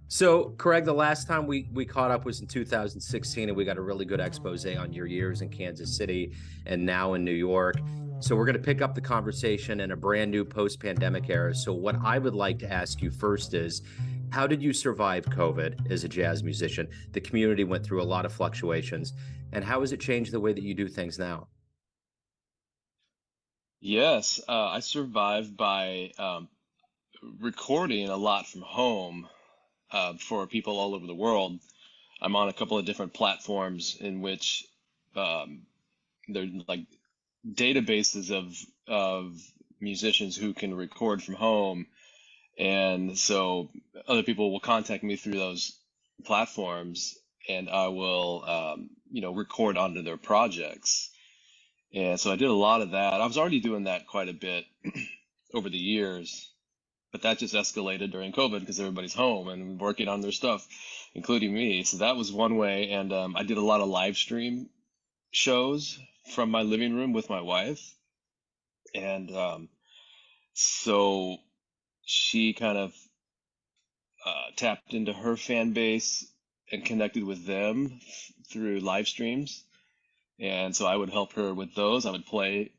So, Craig, the last time we caught up was in 2016, and we got a really good expose on your years in Kansas City and now in New York. So, we're going to pick up the conversation in a brand new post-pandemic era. So, what I would like to ask you first is, how did you survive COVID as a jazz musician? The community went through a lot of fluctuations, and how has it changed the way that you do things now? Yes, I survived by recording a lot from home for people all over the world. I'm on a couple of different platforms in which um, they're like databases of musicians who can record from home, and so other people will contact me through those platforms, and I will record onto their projects. And so I did a lot of that. I was already doing that quite a bit over the years, but that just escalated during COVID because everybody's home and working on their stuff, including me. So that was one way. And I did a lot of live stream shows from my living room with my wife. And so she kind of tapped into her fan base and connected with them through live streams. And so I would help her with those. I would play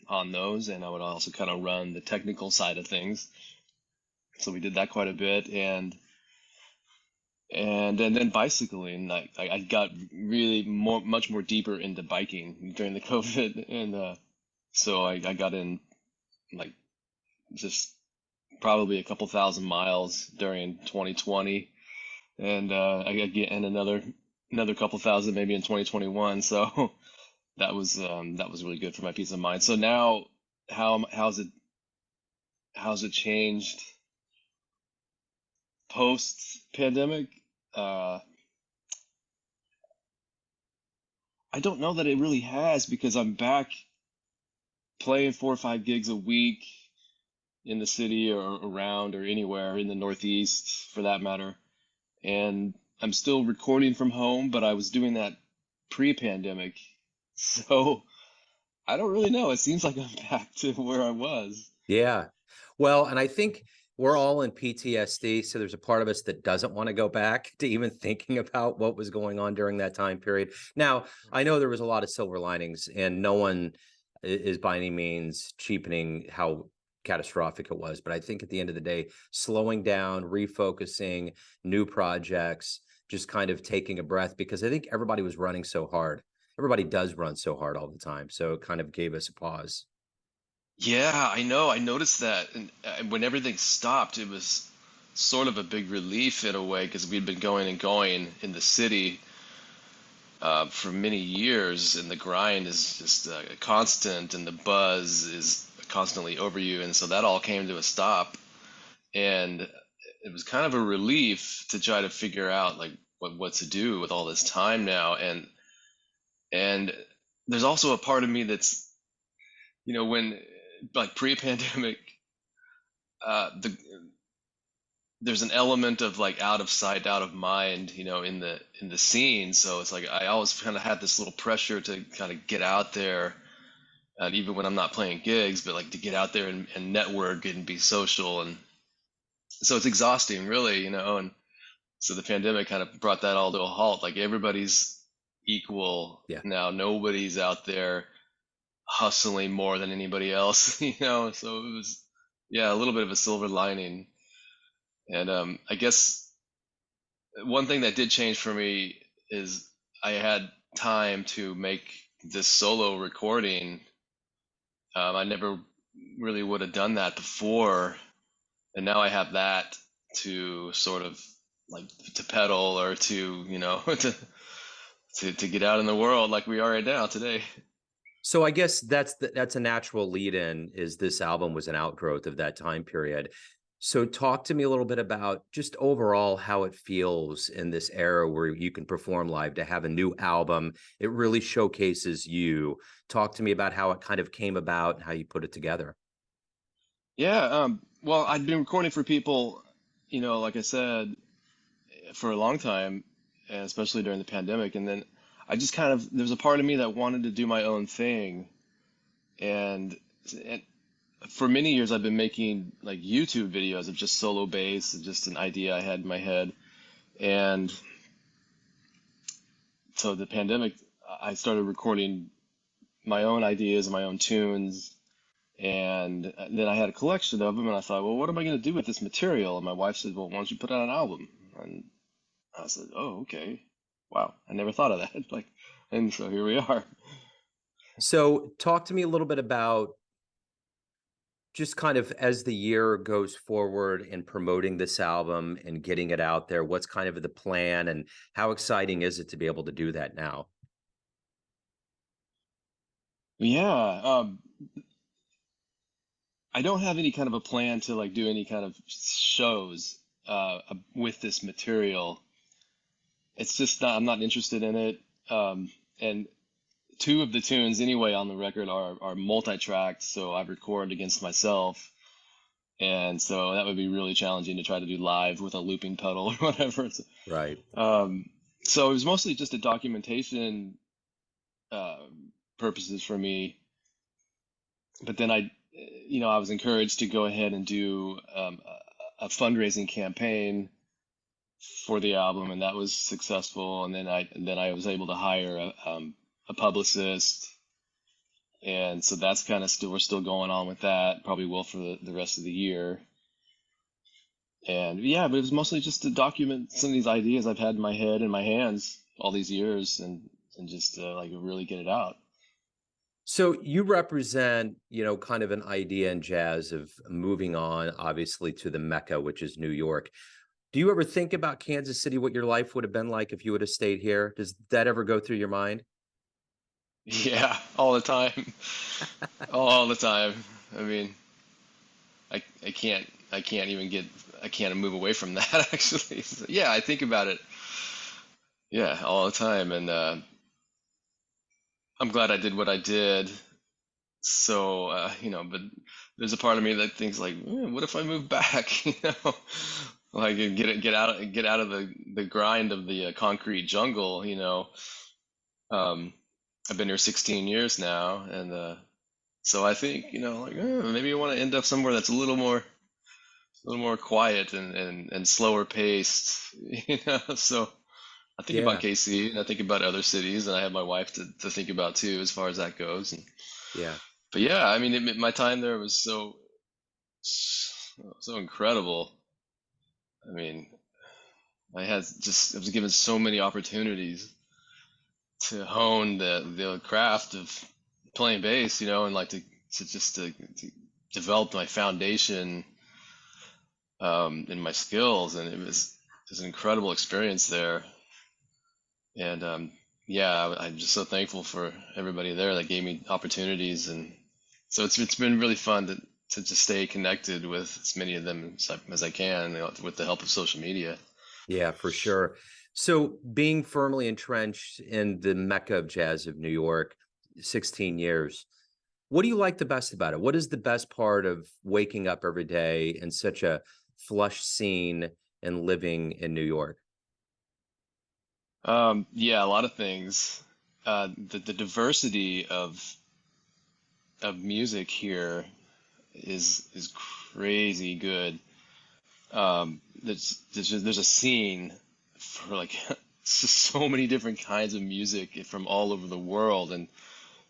on those, and I would also kind of run the technical side of things. So we did that quite a bit, and then bicycling. I got really much more deeper into biking during the COVID, and so I got in like just probably a couple thousand miles during 2020, and I got get in another couple thousand maybe in 2021. So that was really good for my peace of mind. So now, how's it changed post pandemic? Uh, I don't know that it really has because I'm back playing 4 or 5 gigs a week in the city or around or anywhere in the Northeast for that matter. And I'm still recording from home, but I was doing that pre-pandemic. So I don't really know. It seems like I'm back to where I was. Yeah. Well, and I think we're all in PTSD. So there's a part of us that doesn't want to go back to even thinking about what was going on during that time period. Now, I know there was a lot of silver linings, and no one is by any means cheapening how catastrophic it was. But I think at the end of the day, slowing down, refocusing, new projects, just kind of taking a breath, because I think everybody was running so hard. Everybody does run so hard all the time. So it kind of gave us a pause. Yeah, I know. I noticed that. And when everything stopped, it was sort of a big relief in a way because we'd been going and going in the city for many years, and the grind is just constant, and the buzz is constantly over you. And so that all came to a stop. And it was kind of a relief to try to figure out like what to do with all this time now. And there's also a part of me that's, when like pre-pandemic, the there's an element of like out of sight, out of mind, in the scene. So it's like I always kind of had this little pressure to kind of get out there, even when I'm not playing gigs, but like to get out there and network and be social, and so it's exhausting, really, And so the pandemic kind of brought that all to a halt. Like everybody's equal Yeah. now. Nobody's out there hustling more than anybody else, So it was, yeah, a little bit of a silver lining. And I guess one thing that did change for me is I had time to make this solo recording. I never really would have done that before, and now I have that to sort of like to pedal or to to get out in the world like we are right now today. So I guess that's a natural lead in, is this album was an outgrowth of that time period. So talk to me a little bit about just overall how it feels in this era where you can perform live, to have a new album. It really showcases you. Talk to me about how it kind of came about and how you put it together. Yeah, well, I'd been recording for people, like I said, for a long time, and especially during the pandemic. And then I just kind of, there's a part of me that wanted to do my own thing. And for many years, I've been making like YouTube videos of just solo bass, of just an idea I had in my head. And so the pandemic, I started recording my own ideas, my own tunes, and then I had a collection of them, and I thought, well, what am I going to do with this material? And my wife said, well, why don't you put out an album? And I said, oh, okay. Wow, I never thought of that. Like, and so here we are. So talk to me a little bit about just kind of as the year goes forward in promoting this album and getting it out there, what's kind of the plan and how exciting is it to be able to do that now? Yeah, I don't have any kind of a plan to like do any kind of shows with this material. It's just not, I'm not interested in it. And two of the tunes anyway on the record are multi-tracked, so I've recorded against myself. And so that would be really challenging to try to do live with a looping pedal or whatever. Right. Um, so it was mostly just a documentation uh, purposes for me. But then I was encouraged to go ahead and do a fundraising campaign for the album, and that was successful. And then I was able to hire a publicist, and so that's kind of still we're still going on with that. Probably will for the rest of the year. And yeah, but it was mostly just to document some of these ideas I've had in my head and my hands all these years, and just like really get it out. So you represent, kind of an idea in jazz of moving on, obviously, to the Mecca, which is New York. Do you ever think about Kansas City, what your life would have been like if you would have stayed here? Does that ever go through your mind? Yeah, all the time, all the time. I mean, I can't move away from that actually. So, yeah, I think about it. Yeah, all the time, and I'm glad I did what I did. So but there's a part of me that thinks like, what if I move back? Like and get out of the grind of the concrete jungle. Um, I've been here 16 years now, and so I think like maybe I want to end up somewhere that's a little more quiet and slower paced. So I think about Yeah, KC and I think about other cities, and I have my wife to think about too as far as that goes. yeah, But yeah, I mean, my time there was so incredible. I mean, I was given so many opportunities to hone the craft of playing bass, and like to develop my foundation in my skills, and it was an incredible experience there. And yeah, I'm just so thankful for everybody there that gave me opportunities, and so it's been really fun to stay connected with as many of them as I can, with the help of social media. yeah, for sure. So being firmly entrenched in the Mecca of jazz of New York, 16 years, what do you like the best about it? What is the best part of waking up every day in such a flush scene and living in New York? Yeah, a lot of things. The diversity of music here is crazy good. There's a scene for like just so many different kinds of music from all over the world, and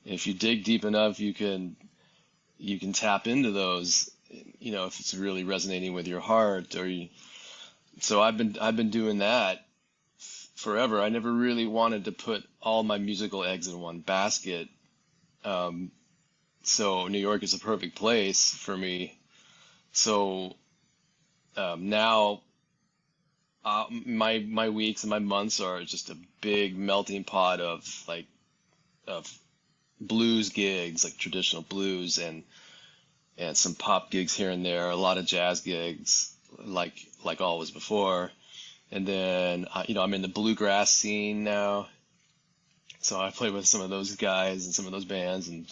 if you dig deep enough, you can tap into those. If it's really resonating with your heart, so I've been doing that forever. I never really wanted to put all my musical eggs in one basket. Um, so New York is a perfect place for me. So now my weeks and my months are just a big melting pot of blues gigs, like traditional blues, and some pop gigs here and there, a lot of jazz gigs, like always before. And then I'm in the bluegrass scene now, so I play with some of those guys and some of those bands, and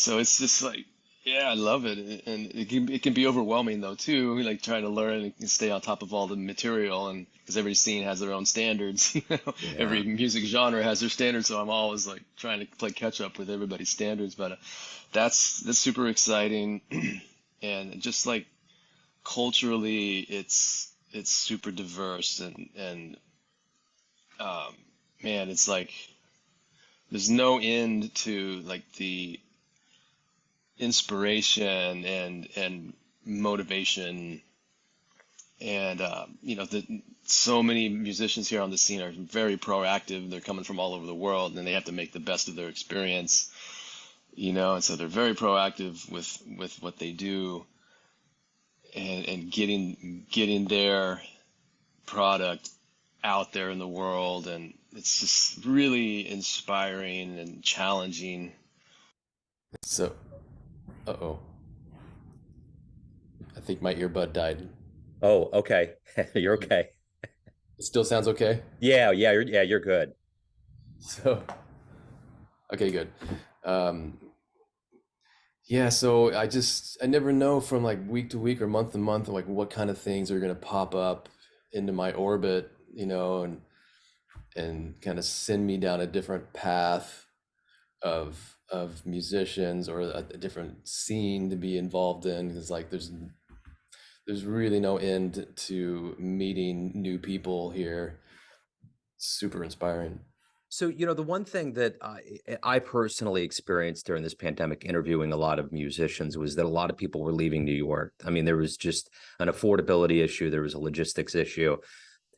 so it's just like, yeah, I love it. And it can be overwhelming though too, like trying to learn and stay on top of all the material, and because every scene has their own standards. Every Yeah. music genre has their standards, so I'm always like trying to play catch up with everybody's standards. But that's super exciting, and just like culturally, it's super diverse and um, man, it's like there's no end to like the inspiration and motivation and so many musicians here on the scene are very proactive. They're coming from all over the world and they have to make the best of their experience, and so they're very proactive with what they do and getting their product out there in the world, and it's just really inspiring and challenging. So, uh-oh. I think my earbud died. Oh, okay. You're okay. It still sounds okay? Yeah, you're good. So, okay, good. Um, yeah, so I never know from like week to week or month to month, like what kind of things are going to pop up into my orbit, and kind of send me down a different path of musicians or a different scene to be involved in. Because like there's really no end to meeting new people here. Super inspiring. So, the one thing that I personally experienced during this pandemic, interviewing a lot of musicians, was that a lot of people were leaving New York. I mean, there was just an affordability issue, there was a logistics issue.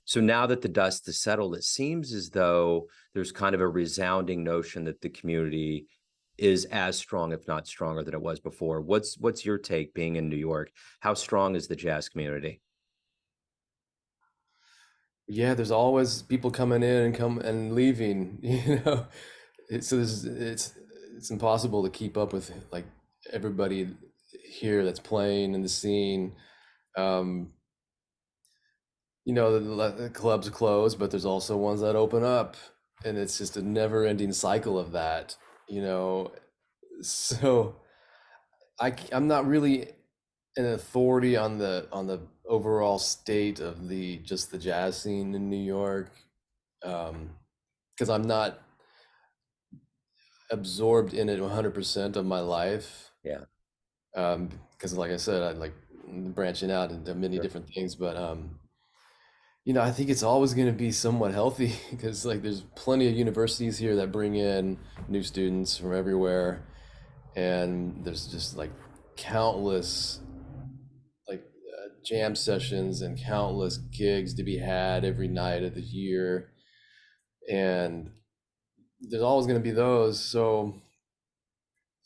So now that the dust has settled, it seems as though there's kind of a resounding notion that the community is as strong, if not stronger, than it was before. What's your take, being in New York? How strong is the jazz community? Yeah, there's always people coming in and come and leaving, So it's impossible to keep up with like everybody here that's playing in the scene. Um, the clubs close, but there's also ones that open up, and it's just a never-ending cycle of that, you know. So I'm not really an authority on the overall state of the jazz scene in New York, because I'm not absorbed in it 100% of my life. Yeah, Because like I said, I like branching out into many sure. different things, but I think it's always going to be somewhat healthy because like there's plenty of universities here that bring in new students from everywhere, and there's just like countless like jam sessions and countless gigs to be had every night of the year, and there's always going to be those. So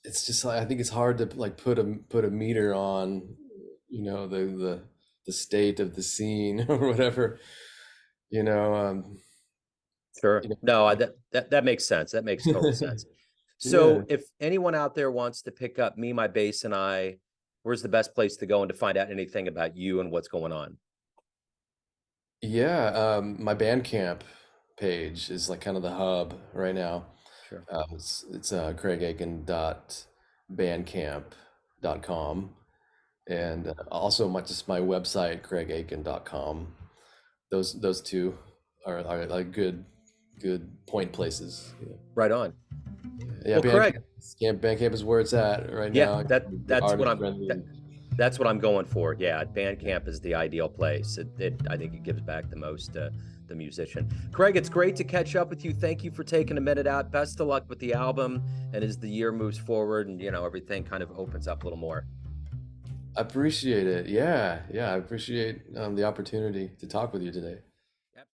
it's just like I think it's hard to like put a meter on, the state of the scene or whatever, you know. Sure. No, Like, that makes sense. That makes total sense. yeah, So, if anyone out there wants to pick up me, my bass, and I, where's the best place to go and to find out anything about you and what's going on? yeah. My Bandcamp page is like kind of the hub right now. Sure. It's craigakin.bandcamp.com, and also my website craigakin.com. Those two are like good point places. Yeah, Right on. yeah. Well, Craig, Bandcamp is where it's at right yeah, now. that's what Artist I'm friendly. that, that's what I'm going for. Yeah, Bandcamp is the ideal place. I think it gives back the most to the musician. Craig, it's great to catch up with you. Thank you for taking a minute out. Best of luck with the album, and as the year moves forward and everything kind of opens up a little more. I appreciate it. Yeah, yeah. I appreciate the opportunity to talk with you today.